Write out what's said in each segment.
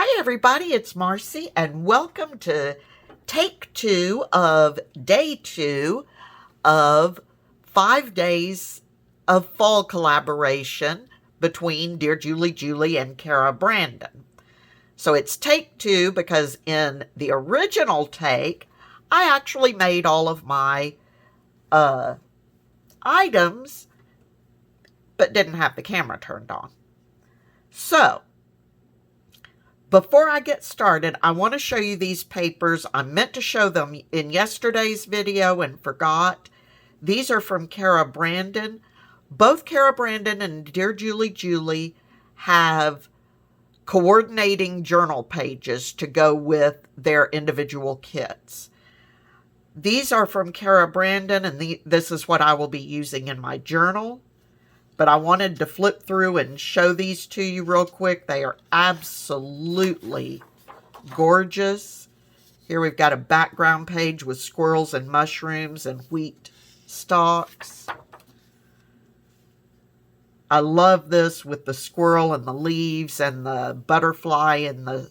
Hi everybody, it's Marcy and welcome to take 2 of day 2 of 5 days of fall collaboration between Dearjuliejulie and Cara Brandon. So it's take 2 because in the original take, I actually made all of my items but didn't have the camera turned on. So before I get started, I want to show you these papers. I meant to show them in yesterday's video and forgot. These are from Cara Brandon. Both Cara Brandon and Dearjuliejulie have coordinating journal pages to go with their individual kits. These are from Cara Brandon, and this is what I will be using in my journal. But I wanted to flip through and show these to you real quick. They are absolutely gorgeous. Here we've got a background page with squirrels and mushrooms and wheat stalks. I love this with the squirrel and the leaves and the butterfly in the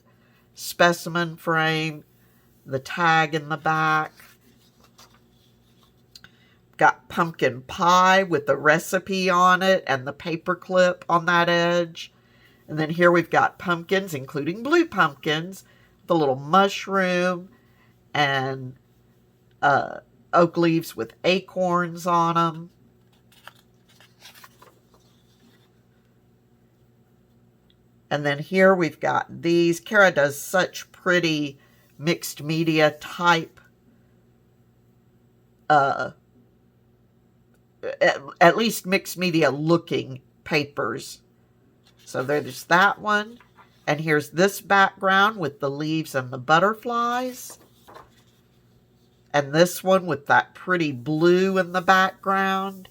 specimen frame, the tag in the back. Got pumpkin pie with the recipe on it and the paper clip on that edge. And then here we've got pumpkins, including blue pumpkins, the little mushroom and oak leaves with acorns on them. And then here we've got these. Cara does such pretty mixed media type at least mixed media looking papers. So there's that one. And here's this background with the leaves and the butterflies. And this one with that pretty blue in the background.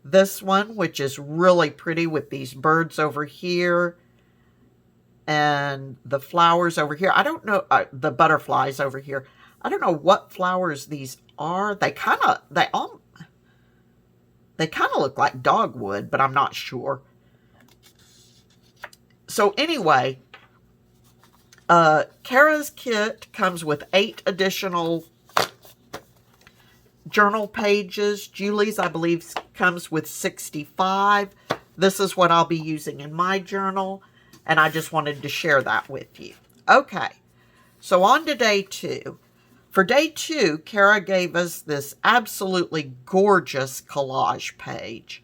This one, which is really pretty with these birds over here. And the flowers over here. I don't know, the butterflies over here. I don't know what flowers these are. They kind of look like dogwood, but I'm not sure. So anyway, Cara's kit comes with 8 additional journal pages. Julie's, I believe, comes with 65. This is what I'll be using in my journal, and I just wanted to share that with you. Okay, so on to day 2. For day 2, Cara gave us this absolutely gorgeous collage page.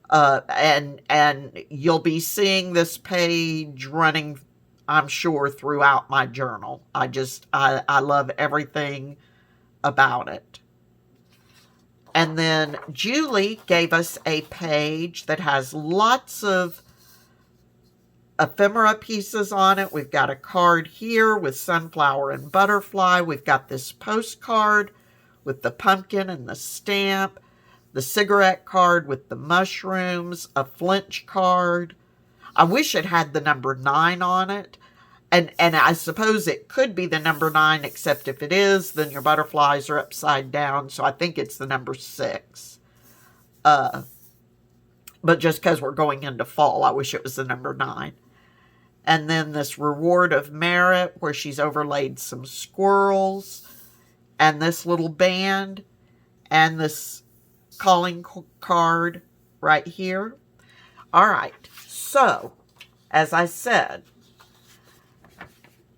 And you'll be seeing this page running, I'm sure, throughout my journal. I love everything about it. And then Julie gave us a page that has lots of ephemera pieces on it. We've got a card here with sunflower and butterfly. We've got this postcard with the pumpkin and the stamp, the cigarette card with the mushrooms, a flinch card. I wish it had the number 9 on it. And I suppose it could be the number 9, except if it is, then your butterflies are upside down. So I think it's the number 6. But just because we're going into fall, I wish it was the number 9. And then this reward of merit where she's overlaid some squirrels and this little band and this calling card right here. All right. So, as I said,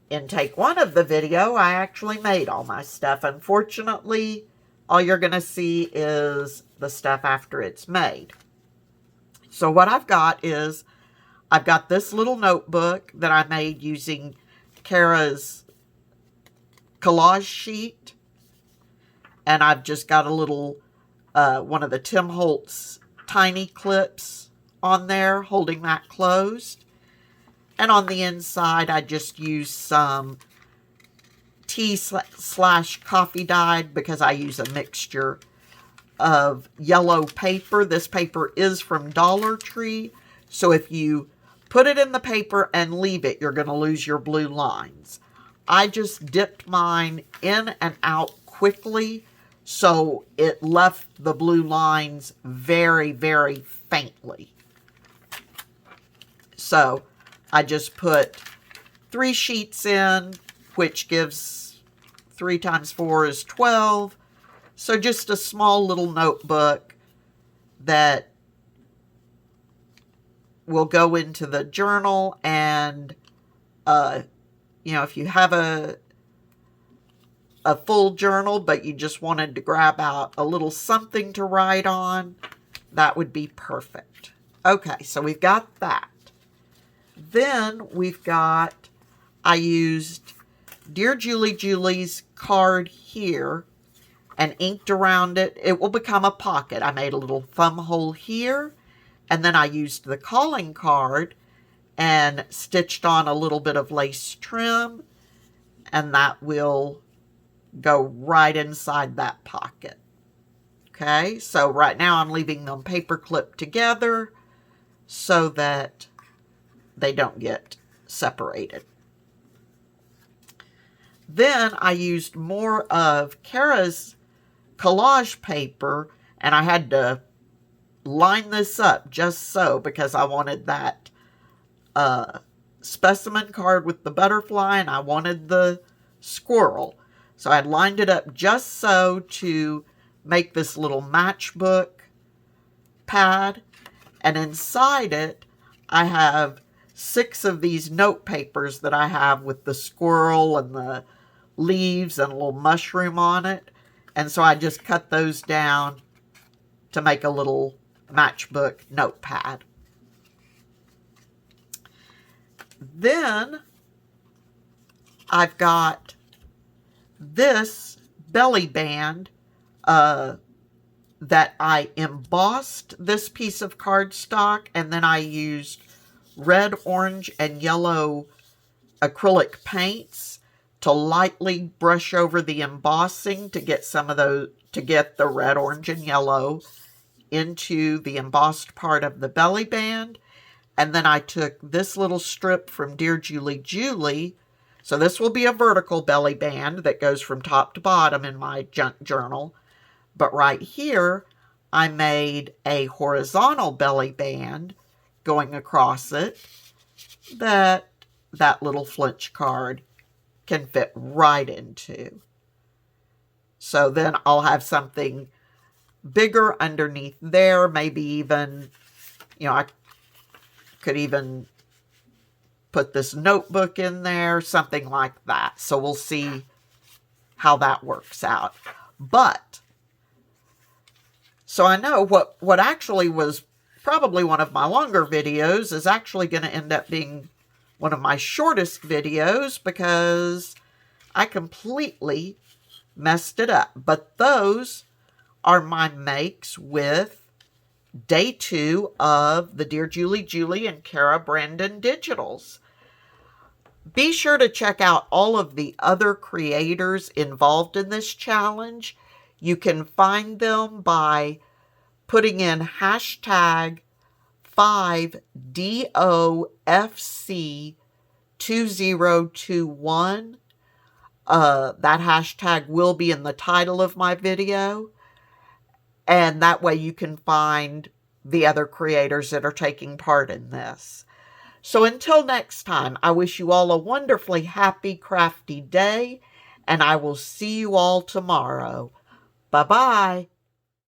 in take 1 of the video, I actually made all my stuff. Unfortunately, all you're going to see is the stuff after it's made. So what I've got is I've got this little notebook that I made using Cara's collage sheet. And I've just got a little, one of the Tim Holtz tiny clips on there holding that closed. And on the inside, I just used some tea/coffee dyed because I use a mixture of yellow paper. This paper is from Dollar Tree. So if you put it in the paper and leave it, you're going to lose your blue lines. I just dipped mine in and out quickly So it left the blue lines very, very faintly. So I just put 3 sheets in, which gives 3 times 4 is 12. So just a small little notebook that will go into the journal. And, you know, if you have a full journal, but you just wanted to grab out a little something to write on, that would be perfect. Okay, so we've got that. Then we've got, I used Dearjuliejulie card here and inked around it. It will become a pocket. I made a little thumb hole here, and then I used the calling card and stitched on a little bit of lace trim, and that will go right inside that pocket. Okay, so right now I'm leaving them paper clipped together so that they don't get separated. Then I used more of Cara's collage paper, and I had to line this up just so, because I wanted that specimen card with the butterfly, and I wanted the squirrel. So I lined it up just so to make this little matchbook pad. And inside it, I have 6 of these note papers that I have with the squirrel and the leaves and a little mushroom on it. And so I just cut those down to make a little matchbook notepad. Then I've got this belly band that I embossed this piece of cardstock, and then I used red, orange, and yellow acrylic paints to lightly brush over the embossing to get some of those, to get the red, orange, and yellow into the embossed part of the belly band. And then I took this little strip from Dearjuliejulie. So this will be a vertical belly band that goes from top to bottom in my junk journal. But right here, I made a horizontal belly band going across it that little flinch card can fit right into. So then I'll have something bigger underneath there, maybe even, you know, I could even put this notebook in there, something like that. So we'll see how that works out. But, so I know what actually was probably one of my longer videos is actually going to end up being one of my shortest videos because I completely messed it up. But those are my makes with Day 2 of the Dearjuliejulie and Cara Brandon digitals. Be sure to check out all of the other creators involved in this challenge. You can find them by putting in hashtag 5DOFC2021. That hashtag will be in the title of my video. And that way you can find the other creators that are taking part in this. So until next time, I wish you all a wonderfully happy, crafty day, and I will see you all tomorrow. Bye-bye.